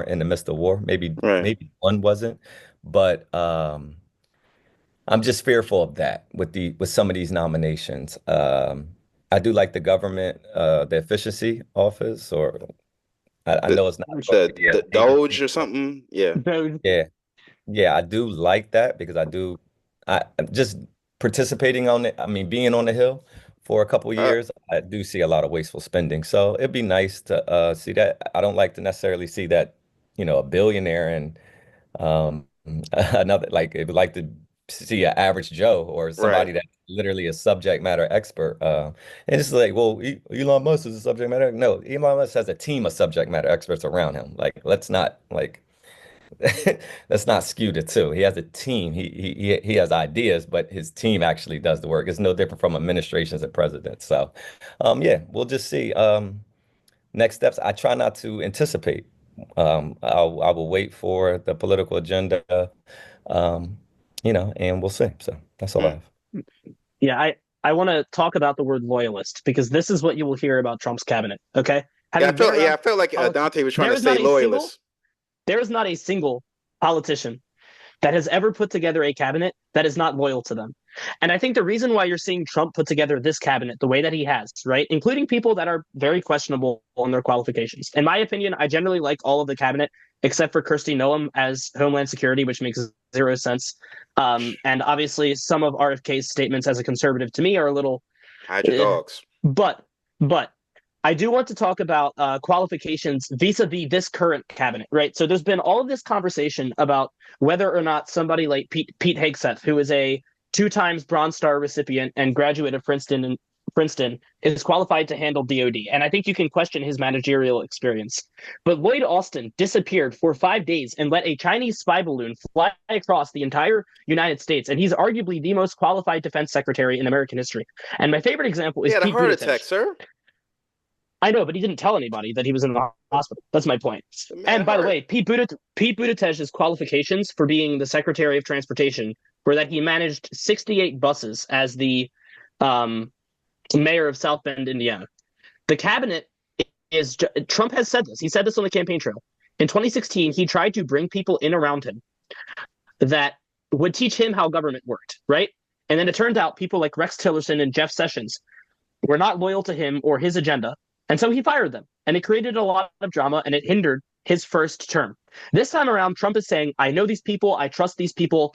weren't in the midst of war. Maybe Right. maybe one wasn't, but I'm just fearful of that with some of these nominations. I do like the government, the efficiency office, or I The know it's not supposed to the be an the Doge agency. or something. Yeah. Those- Yeah, yeah, I do like that because I'm just participating on it. I mean, being on the Hill for a couple Uh, years, I do see a lot of wasteful spending. So it'd be nice to see that. I don't like to necessarily see that, a billionaire and another like it would like to see an average Joe or right. somebody that's literally a subject matter expert. And it's like, well, Elon Musk is a subject matter. No, Elon Musk has a team of subject matter experts around him. Like, let's not like let's not skew the two. He has a team. He has ideas, but his team actually does the work. It's no different from administrations and presidents. So, yeah, we'll just see. Next steps. I try not to anticipate. I will wait for the political agenda, um, and we'll see. So that's all I Mm. have. yeah, I want to talk about the word loyalist because this is what you will hear about Trump's cabinet. Okay, having been Yeah, around I felt like politics, Dante was trying there to is say not a single loyalist. there is not a single politician that has ever put together a cabinet that is not loyal to them. And I think the reason why you're seeing Trump put together this cabinet the way that he has, right, including people that are very questionable on their qualifications. In my opinion, I generally like all of the cabinet except for Kirsty Noam as Homeland Security, which makes zero sense. And obviously, some of RFK's statements as a conservative to me are a little, Hide your eh. dogs. but but I do want to talk about qualifications vis-a-vis this current cabinet, right? So there's been all of this conversation about whether or not somebody like Pete Hegseth, who is a two times Bronze Star recipient and graduate of Princeton, is qualified to handle DoD. And I think you can question his managerial experience. But Lloyd Austin disappeared for 5 days and let a Chinese spy balloon fly across the entire United States. And he's arguably the most qualified defense secretary in American history. And my favorite example He is had a Pete heart Buttigieg. attack, sir. I know, but he didn't tell anybody that he was in the hospital. That's my point. The man And by the heart. way, Pete Buttigieg's qualifications for being the Secretary of Transportation were that he managed 68 buses as the um, mayor of South Bend, Indiana. The cabinet is Trump has said this. He said this on the campaign trail. In 2016, he tried to bring people in around him that would teach him how government worked, right? And then it turned out people like Rex Tillerson and Jeff Sessions were not loyal to him or his agenda. And so he fired them. And it created a lot of drama and it hindered his first term. This time around, Trump is saying, I know these people, I trust these people,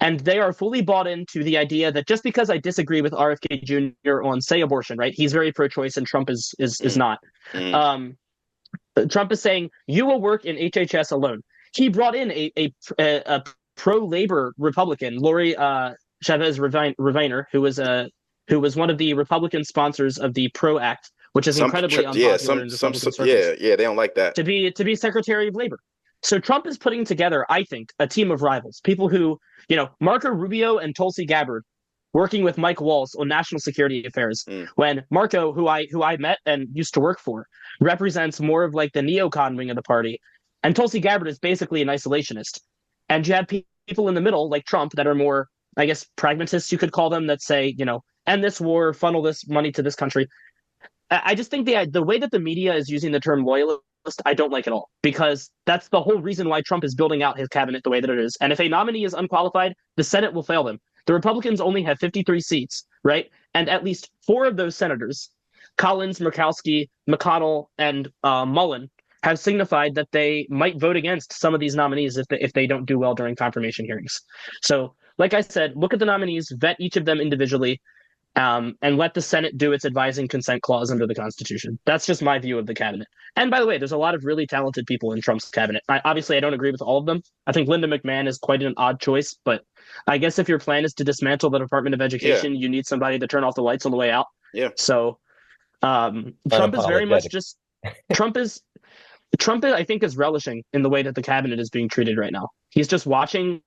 and they are fully bought into the idea that just because I disagree with RFK Jr. on, say, abortion, right? He's very pro-choice, and Trump is Mm. not. Mm. Um, Trump is saying you will work in HHS alone. He brought in a pro-labor Republican, Lori Chavez Raviner, who was one of the Republican sponsors of the PRO Act, which is incredibly Yeah, unpopular in Republican circles, yeah, they don't like that. to be Secretary of Labor. So Trump is putting together, I think, a team of rivals, people who, Marco Rubio and Tulsi Gabbard working with Mike Waltz on national security affairs. Mm. When Marco, who I met and used to work for, represents more of like the neocon wing of the party, and Tulsi Gabbard is basically an isolationist. And you have people in the middle, like Trump, that are more, I guess, pragmatists, you could call them, that say, end this war, funnel this money to this country. I just think the way that the media is using the term loyalist, I don't like at all, because that's the whole reason why Trump is building out his cabinet the way that it is. And if a nominee is unqualified, the Senate will fail them. The Republicans only have 53 seats, right? And at least four of those senators, Collins, Murkowski, McConnell, and Mullen, have signified that they might vote against some of these nominees if they don't do well during confirmation hearings. So, like I said, look at the nominees, vet each of them individually, and let the Senate do its advising consent clause under the Constitution. That's just my view of the cabinet. And by the way, there's a lot of really talented people in Trump's cabinet. Obviously, I don't agree with all of them. I think Linda McMahon is quite an odd choice, but I guess if your plan is to dismantle the Department of Yeah, Education, you need somebody to turn off the lights on the way out. yeah. So Trump is very much Unapologetic. just Trump is I think, is relishing in the way that the cabinet is being treated right now. He's just watching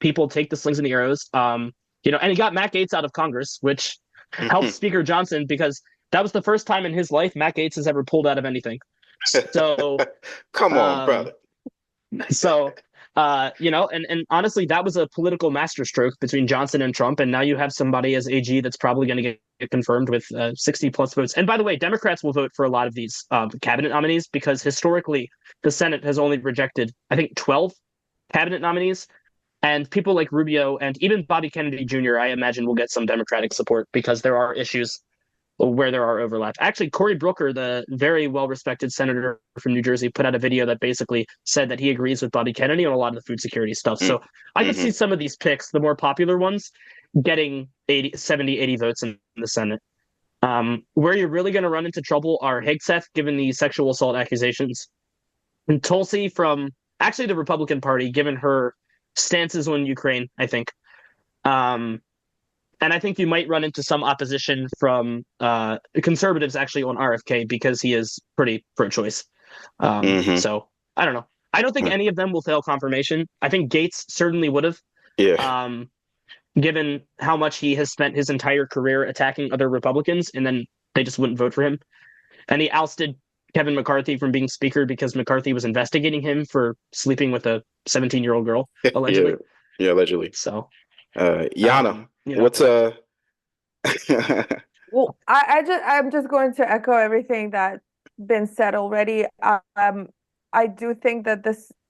people take the slings and the arrows. And he got Matt Gaetz out of Congress, which helped Speaker Johnson, because that was the first time in his life Matt Gaetz has ever pulled out of anything. So, Come on, um, brother. so and honestly, that was a political masterstroke between Johnson and Trump, and now you have somebody as AG that's probably going to get confirmed with 60 plus votes. And by the way, Democrats will vote for a lot of these cabinet nominees because historically the Senate has only rejected, I think, 12 cabinet nominees. And people like Rubio and even Bobby Kennedy Jr., I imagine, will get some Democratic support because there are issues where there are overlaps. Actually, Cory Booker, the very well-respected senator from New Jersey, put out a video that basically said that he agrees with Bobby Kennedy on a lot of the food security stuff. So I could see some of these picks, the more popular ones, getting 80, 70, 80 votes in the Senate. Where you're really going to run into trouble are Hegseth, given the sexual assault accusations, and Tulsi from actually the Republican Party, given her stances on Ukraine, I think. And I think you might run into some opposition from conservatives actually on RFK because he is pretty pro-choice. So I don't know. I don't think any of them will fail confirmation. I think Gates certainly would have. Yeah. Given how much he has spent his entire career attacking other Republicans, and then they just wouldn't vote for him. And he ousted Kevin McCarthy from being speaker because McCarthy was investigating him for sleeping with a 17-year-old girl, allegedly. Yeah, allegedly. So, Yana, what's Well, I'm just going to echo everything that's been said already. I do think that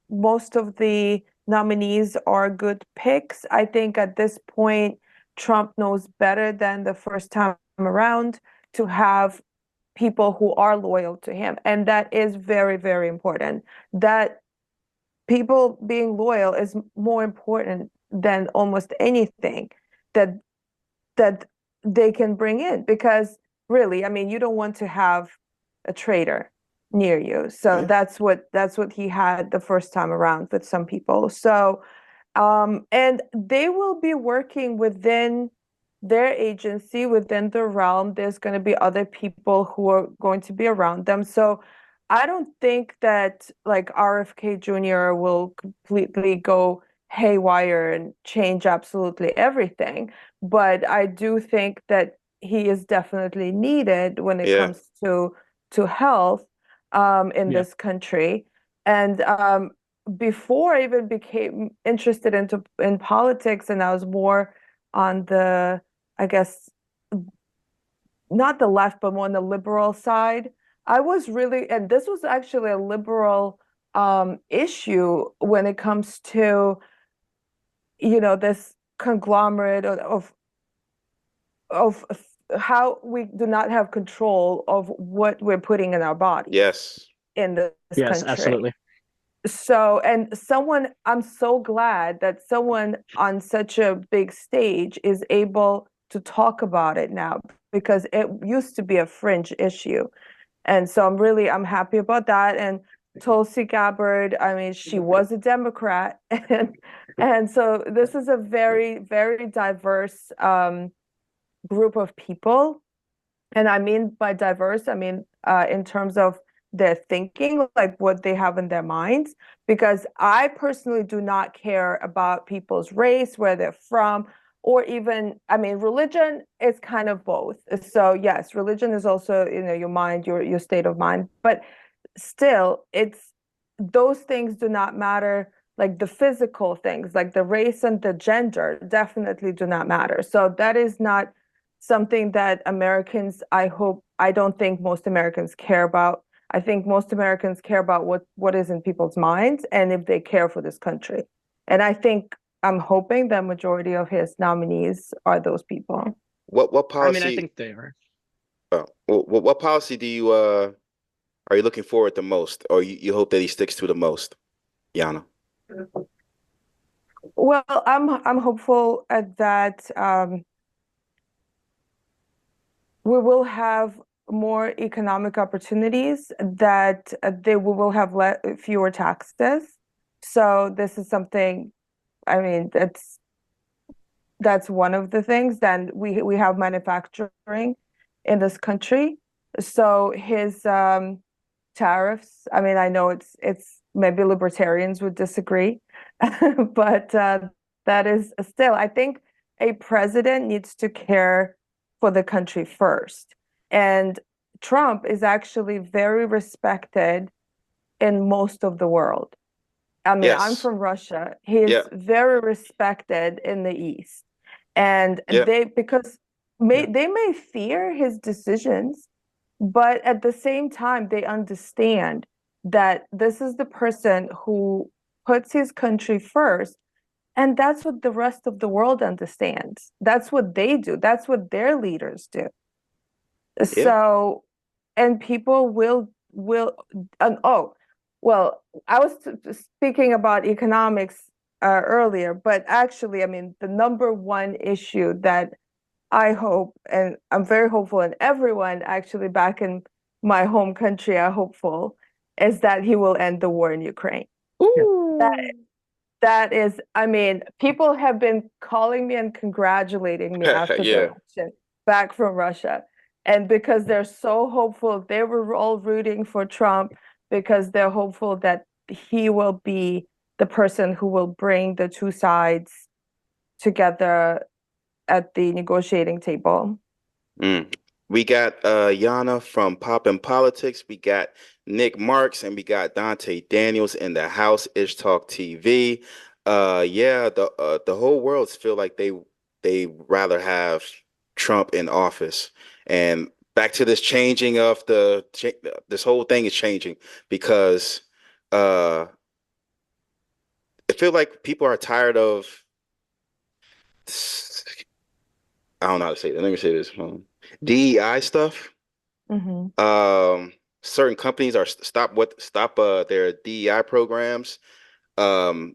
most of the nominees are good picks. I think at this point, Trump knows better than the first time around to have people who are loyal to him. And that is very, very important. That people being loyal is more important than almost anything that they can bring in, because really, I mean, you don't want to have a traitor near you. So that's what he had the first time around with some people. So and they will be working within their agency, within the realm. There's going to be other people who are going to be around them. So I don't think that like RFK Jr. will completely go haywire and change absolutely everything. But I do think that he is definitely needed when it comes to health in this country. And before I even became interested in politics, and I was more on the, I guess, not the left, but more on the liberal side, I was really, and this was actually a liberal issue when it comes to, this conglomerate of how we do not have control of what we're putting in our bodies. Yes. In this country. Absolutely. So, and I'm so glad that someone on such a big stage is able to talk about it now, because it used to be a fringe issue. And so I'm happy about that. And Tulsi Gabbard, I mean, she was a Democrat. And so this is a very, very diverse group of people. And I mean by diverse, I mean in terms of their thinking, like what they have in their minds, because I personally do not care about people's race, where they're from, or even, I mean, religion is kind of both. So yes, religion is also, your mind, your state of mind, but still, those things do not matter. Like the physical things, like the race and the gender, definitely do not matter. So that is not something that Americans, I don't think most Americans care about. I think most Americans care about what is in people's minds and if they care for this country. And I'm hoping the majority of his nominees are those people. What policy? I mean, I think they are. What policy are you looking forward the most, or you hope that he sticks to the most, Yana? Well, I'm hopeful that we will have more economic opportunities, that we will have fewer taxes. So this is something, I mean, that's one of the things. Then we have manufacturing in this country. So his tariffs, I mean, I know it's maybe libertarians would disagree, but that is still, I think a president needs to care for the country first. And Trump is actually very respected in most of the world. I mean, I'm from Russia. He's very respected in the East. And because they may fear his decisions, but at the same time, they understand that this is the person who puts his country first. And that's what the rest of the world understands. That's what they do. That's what their leaders do. Yeah. So, and people will oh, well, I was speaking about economics earlier, but actually, I mean, the number one issue that I hope, and I'm very hopeful, and everyone actually back in my home country are hopeful, is that he will end the war in Ukraine. That Ooh. that is, I mean, people have been calling me and congratulating me after the Yeah. election back from Russia. And because they're so hopeful, they were all rooting for Trump because they're hopeful that he will be the person who will bring the two sides together at the negotiating table. Mm. We got Yana from Pop and Politics. We got Nick Marks and we got Dante Daniels in the house, Ish Talk TV. Yeah, the whole worlds feel like they rather have Trump in office. And back to this changing of this whole thing is changing because uh I feel like people are tired of I don't know how to say it. Let me say this. DEI stuff. Mm-hmm. Certain companies are stop their DEI programs.